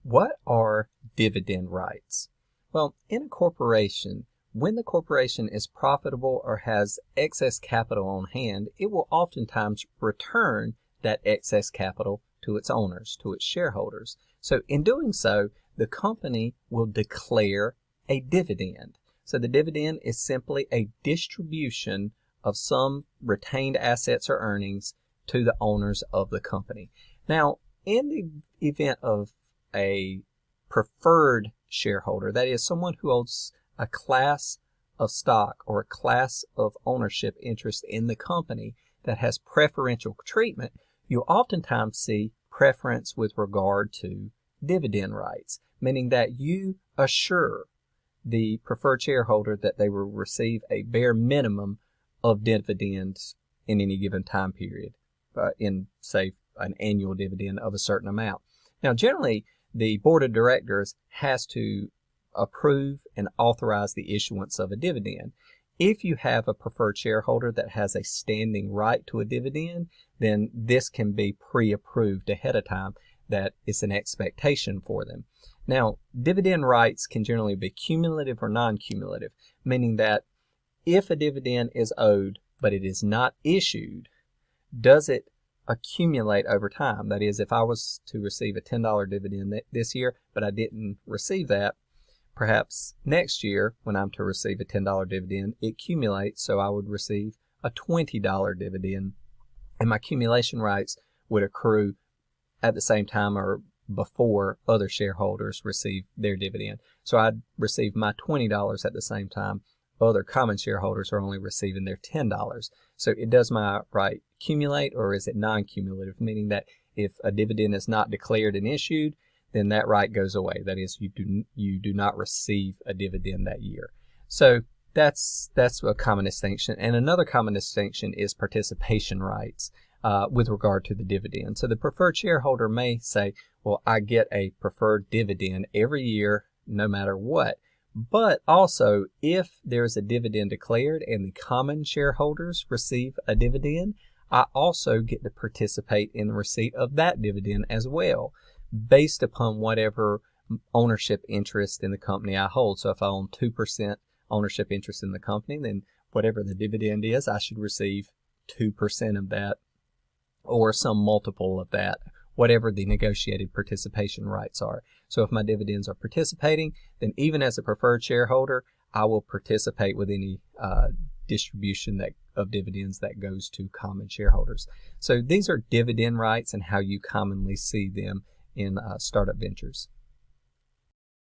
What are dividend rights? Well, in a corporation, when the corporation is profitable or has excess capital on hand, it will oftentimes return that excess capital to its owners, to its shareholders. So in doing so, the company will declare a dividend. So the dividend is simply a distribution of some retained assets or earnings to the owners of the company. Now, in the event of a preferred shareholder, that is someone who owns a class of stock or a class of ownership interest in the company that has preferential treatment, you'll oftentimes see preference with regard to dividend rights, meaning that you assure the preferred shareholder that they will receive a bare minimum of dividends in any given time period, in, say, an annual dividend of a certain amount. Now, generally, the board of directors has to approve and authorize the issuance of a dividend. If you have a preferred shareholder that has a standing right to a dividend, then this can be pre-approved ahead of time, that it's an expectation for them. Now, dividend rights can generally be cumulative or non-cumulative, meaning that if a dividend is owed but it is not issued, does it accumulate over time? That is, if I was to receive a $10 dividend this year, but I didn't receive that, perhaps next year when I'm to receive a $10 dividend, it accumulates, so I would receive a $20 dividend, and my accumulation rights would accrue at the same time or before other shareholders receive their dividend. So I'd receive my $20 at the same time other common shareholders are only receiving their $10. So does my right accumulate, or is it non-cumulative, meaning that if a dividend is not declared and issued, then that right goes away. That is, you do not receive a dividend that year. So that's a common distinction. And another common distinction is participation rights with regard to the dividend. So the preferred shareholder may say, well, I get a preferred dividend every year no matter what. But also, if there's a dividend declared and the common shareholders receive a dividend, I also get to participate in the receipt of that dividend as well, based upon whatever ownership interest in the company I hold. So if I own 2% ownership interest in the company, then whatever the dividend is, I should receive 2% of that or some multiple of that, whatever the negotiated participation rights are. So if my dividends are participating, then even as a preferred shareholder, I will participate with any distribution of dividends that goes to common shareholders. So these are dividend rights and how you commonly see them in startup ventures.